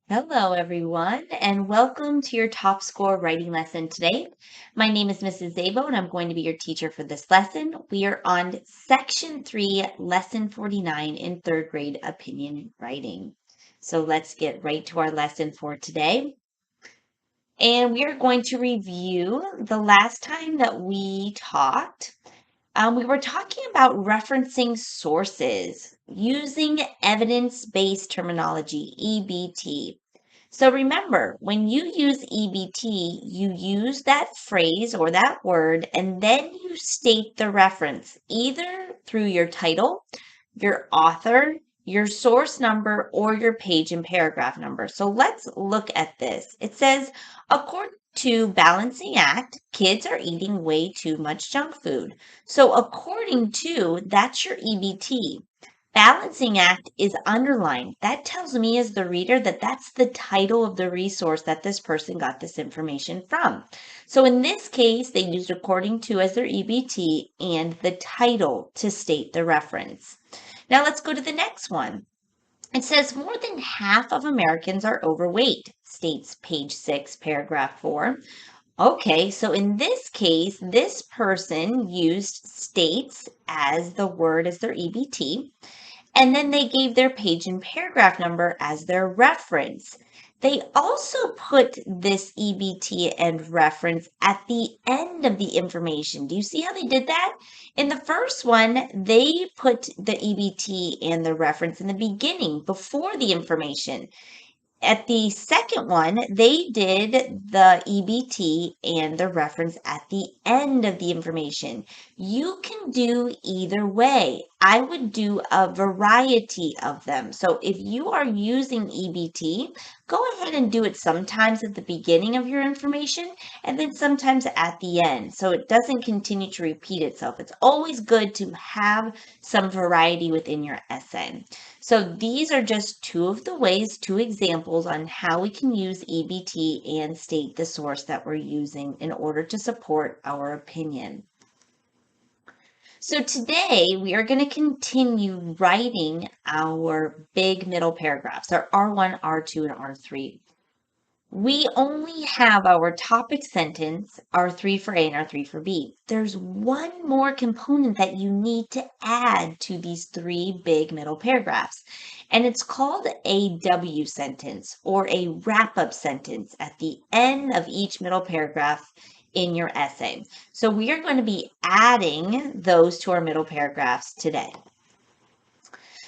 Hello, everyone, and welcome to your top score writing lesson today. My name is Mrs. Zabo, and I'm going to be your teacher for this lesson. We are on Section 3, Lesson 49 in third grade opinion writing. So let's get right to our lesson for today. And we are going to review the last time that we talked. We were talking about referencing sources using evidence-based terminology, EBT. So remember, when you use EBT, you use that phrase or that word, and then you state the reference either through your title, your author, your source number, or your page and paragraph number. So let's look at this. It says, according to Balancing Act, kids are eating way too much junk food. So according to, that's your EBT. Balancing Act is underlined. That tells me as the reader that that's the title of the resource that this person got this information from. So in this case, they used according to as their EBT and the title to state the reference. Now let's go to the next one. It says more than half of Americans are overweight, states page 6, paragraph 4. Okay, so in this case, this person used states as the word as their EBT, and then they gave their page and paragraph number as their reference. They also put this EBT and reference at the end of the information. Do you see how they did that? In the first one, they put the EBT and the reference in the beginning before the information. At the second one, they did the EBT and the reference at the end of the information. You can do either way. I would do a variety of them. So if you are using EBT, go ahead and do it sometimes at the beginning of your information and then sometimes at the end. So it doesn't continue to repeat itself. It's always good to have some variety within your essay. So these are just two of the ways, two examples on how we can use EBT and state the source that we're using in order to support our opinion. So today we are going to continue writing our big middle paragraphs, our R1, R2, and R3. We only have our topic sentence, R3 for A and R3 for B. There's one more component that you need to add to these three big middle paragraphs, and it's called a W sentence or a wrap-up sentence at the end of each middle paragraph in your essay. So we are going to be adding those to our middle paragraphs today.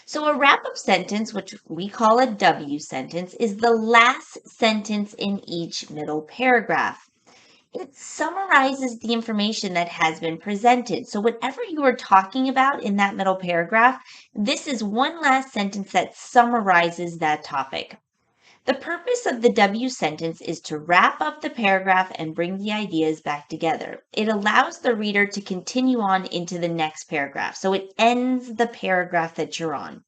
So a wrap-up sentence, which we call a W sentence, is the last sentence in each middle paragraph. It summarizes the information that has been presented. So whatever you are talking about in that middle paragraph, this is one last sentence that summarizes that topic. The purpose of the W sentence is to wrap up the paragraph and bring the ideas back together. It allows the reader to continue on into the next paragraph. So it ends the paragraph that you're on.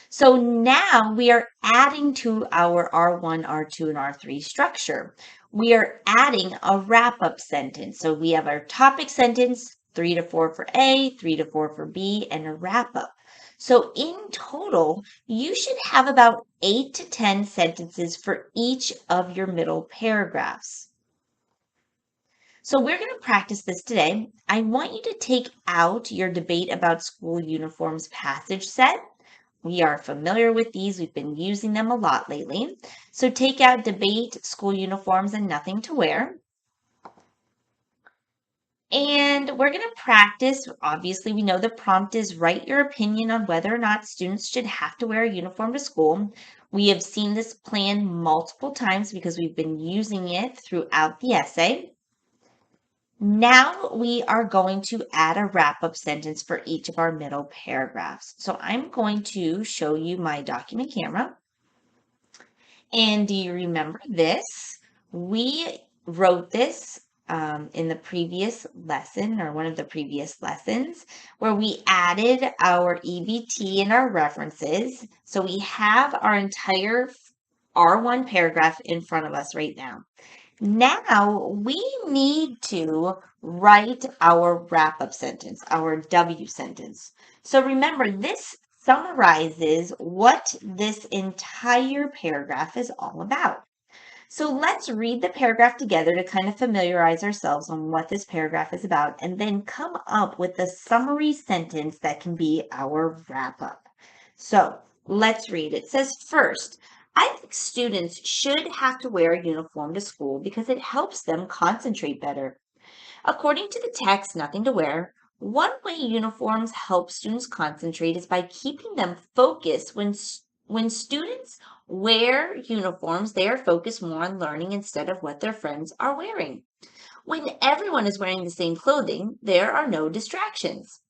So now we are adding to our R1, R2, and R3 structure. We are adding a wrap-up sentence. So we have our topic sentence, 3 to 4 for A, 3 to 4 for B, and a wrap-up. So in total, you should have about 8 to 10 sentences for each of your middle paragraphs. So we're going to practice this today. I want you to take out your debate about school uniforms passage set. We are familiar with these. We've been using them a lot lately. So take out debate, school uniforms, and nothing to wear. And we're going to practice. Obviously, we know the prompt is write your opinion on whether or not students should have to wear a uniform to school. We have seen this plan multiple times because we've been using it throughout the essay. Now we are going to add a wrap-up sentence for each of our middle paragraphs. So I'm going to show you my document camera. And do you remember this? We wrote this in the previous lesson or one of the previous lessons where we added our EBT and our references. So we have our entire R1 paragraph in front of us right now. Now we need to write our wrap-up sentence, our W sentence. So remember, this summarizes what this entire paragraph is all about. So let's read the paragraph together to kind of familiarize ourselves on what this paragraph is about and then come up with a summary sentence that can be our wrap up. So let's read. It says, first, I think students should have to wear a uniform to school because it helps them concentrate better. According to the text, Nothing to Wear, one way uniforms help students concentrate is by keeping them focused. When students wear uniforms, they are focused more on learning instead of what their friends are wearing. When everyone is wearing the same clothing, there are no distractions.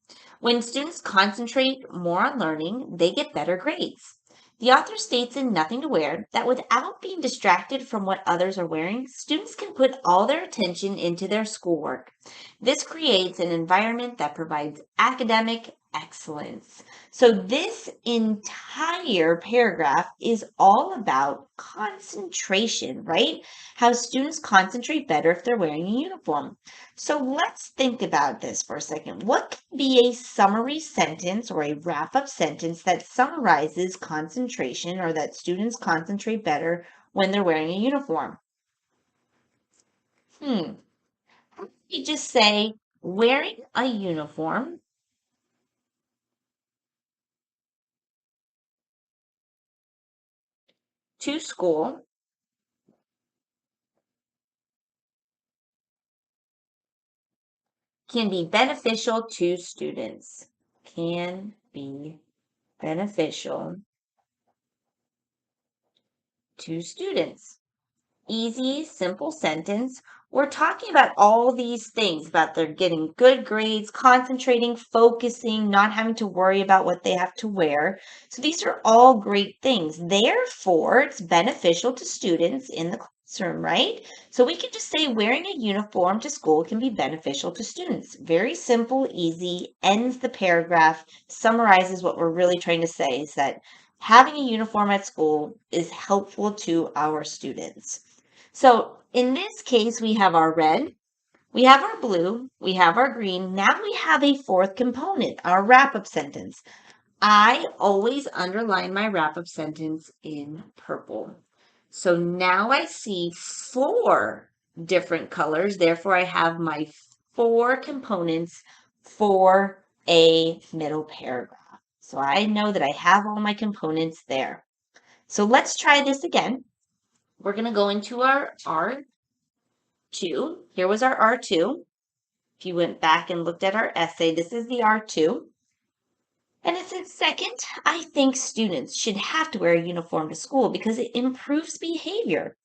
When students concentrate more on learning, they get better grades. The author states in Nothing to Wear that without being distracted from what others are wearing, students can put all their attention into their schoolwork. This creates an environment that provides academic excellence. So, this entire paragraph is all about concentration, right? How students concentrate better if they're wearing a uniform. So let's think about this for a second. What can be a summary sentence or a wrap up sentence that summarizes concentration or that students concentrate better when they're wearing a uniform? Hmm. You just say wearing a uniform to school can be beneficial to students. Can be beneficial to students. Easy, simple sentence. We're talking about all these things about they're getting good grades, concentrating, focusing, not having to worry about what they have to wear. So these are all great things. Therefore, it's beneficial to students in the classroom, right? So we can just say wearing a uniform to school can be beneficial to students. Very simple, easy, ends the paragraph, summarizes what we're really trying to say is that having a uniform at school is helpful to our students. So in this case, we have our red, we have our blue, we have our green. Now we have a fourth component, our wrap-up sentence. I always underline my wrap-up sentence in purple. So now I see four different colors. Therefore, I have my four components for a middle paragraph. So I know that I have all my components there. So let's try this again. We're going to go into our R2. Here was our R2. If you went back and looked at our essay, this is the R2. And it says, second, I think students should have to wear a uniform to school because it improves behavior.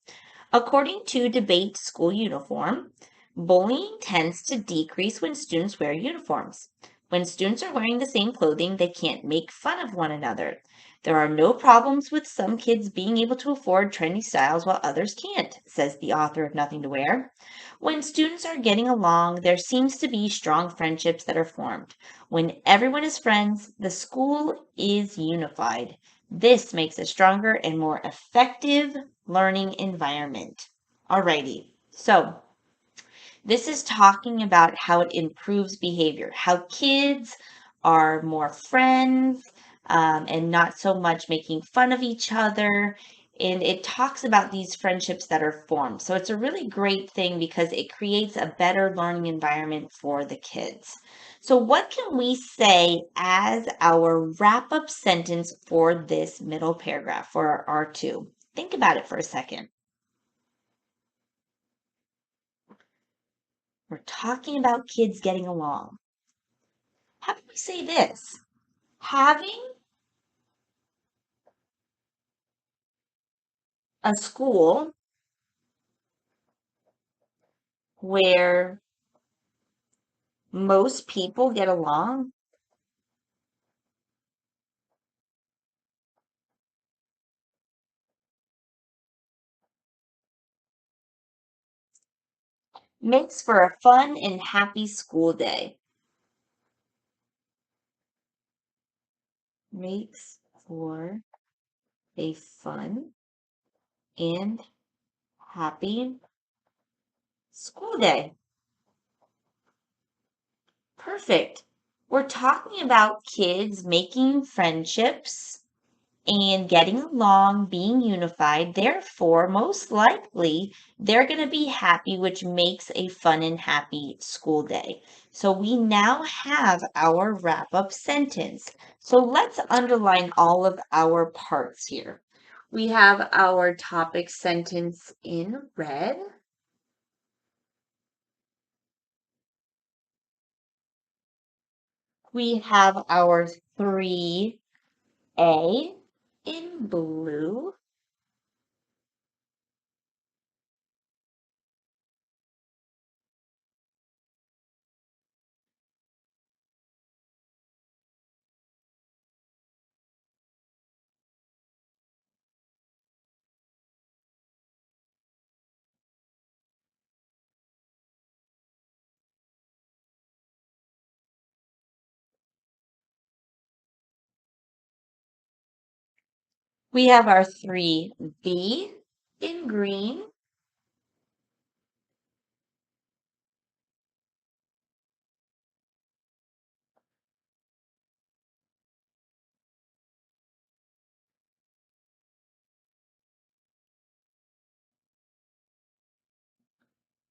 According to Debate School Uniform, bullying tends to decrease when students wear uniforms. When students are wearing the same clothing, they can't make fun of one another. There are no problems with some kids being able to afford trendy styles while others can't, says the author of Nothing to Wear. When students are getting along, there seems to be strong friendships that are formed. When everyone is friends, the school is unified. This makes a stronger and more effective learning environment. Alrighty, so this is talking about how it improves behavior, how kids are more friends and not so much making fun of each other. And it talks about these friendships that are formed. So it's a really great thing because it creates a better learning environment for the kids. So, what can we say as our wrap up sentence for this middle paragraph for our R2? Think about it for a second. We're talking about kids getting along. How do we say this? Having a school where most people get along makes for a fun and happy school day. Makes for a fun and happy school day. Perfect. We're talking about kids making friendships and getting along, being unified. Therefore, most likely, they're going to be happy, which makes a fun and happy school day. So we now have our wrap-up sentence. So let's underline all of our parts here. We have our topic sentence in red. We have our 3A in blue. We have our 3B in green.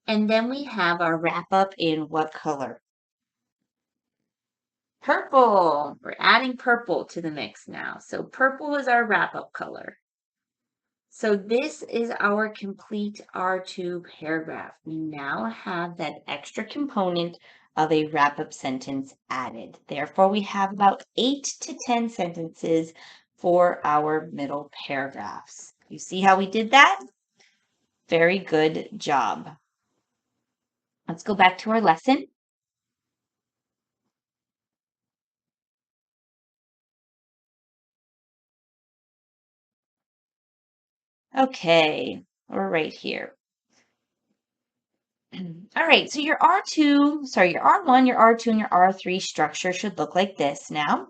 And then we have our wrap up in what color? Purple. We're adding purple to the mix now. So purple is our wrap up color. So this is our complete R2 paragraph. We now have that extra component of a wrap up sentence added. Therefore, we have about 8 to 10 sentences for our middle paragraphs. You see how we did that? Very good job. Let's go back to our lesson. Okay, we're right here. All right, so your your R1, your R2, and your R3 structure should look like this now.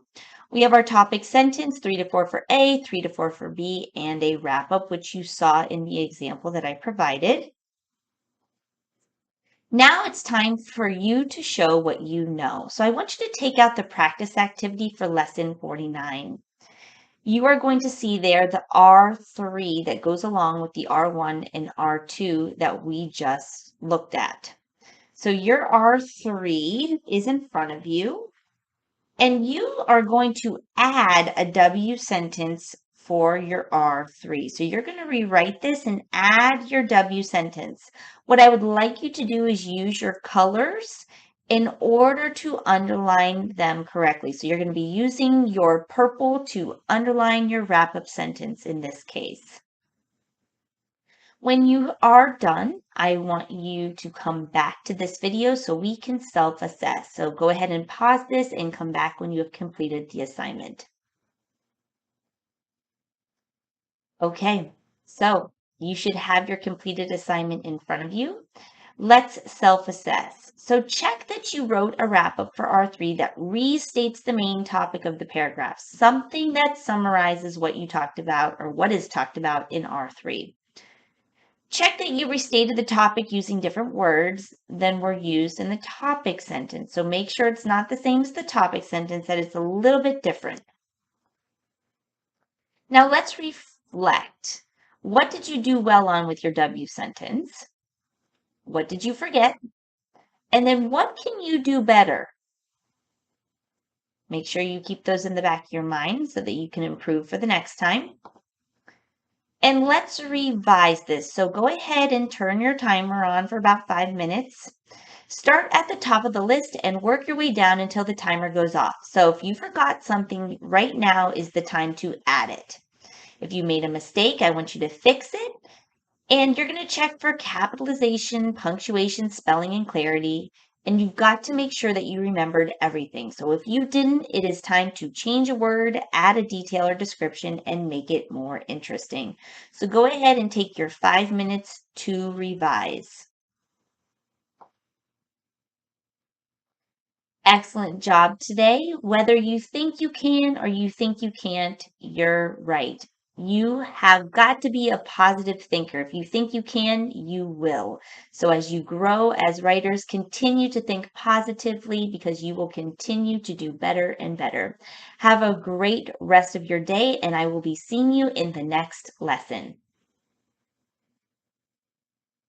We have our topic sentence, 3 to 4 for A, 3 to 4 for B, and a wrap up, which you saw in the example that I provided. Now it's time for you to show what you know. So I want you to take out the practice activity for lesson 49. You are going to see there the R3 that goes along with the R1 and R2 that we just looked at. So your R3 is in front of you, and you are going to add a W sentence for your R3. So you're going to rewrite this and add your W sentence. What I would like you to do is use your colors in order to underline them correctly. So you're going to be using your purple to underline your wrap-up sentence in this case. When you are done, I want you to come back to this video so we can self-assess. So go ahead and pause this and come back when you have completed the assignment. Okay, so you should have your completed assignment in front of you. Let's self-assess. So check that you wrote a wrap-up for R3 that restates the main topic of the paragraph, something that summarizes what you talked about or what is talked about in R3. Check that you restated the topic using different words than were used in the topic sentence. So make sure it's not the same as the topic sentence, that it's a little bit different. Now let's reflect. What did you do well on with your W sentence? What did you forget? And then what can you do better? Make sure you keep those in the back of your mind so that you can improve for the next time. And let's revise this. So go ahead and turn your timer on for about 5 minutes. Start at the top of the list and work your way down until the timer goes off. So if you forgot something, right now is the time to add it. If you made a mistake, I want you to fix it. And you're going to check for capitalization, punctuation, spelling, and clarity. And you've got to make sure that you remembered everything. So if you didn't, it is time to change a word, add a detail or description, and make it more interesting. So go ahead and take your 5 minutes to revise. Excellent job today. Whether you think you can or you think you can't, you're right. You have got to be a positive thinker. If you think you can, you will. So as you grow as writers, continue to think positively because you will continue to do better and better. Have a great rest of your day, and I will be seeing you in the next lesson.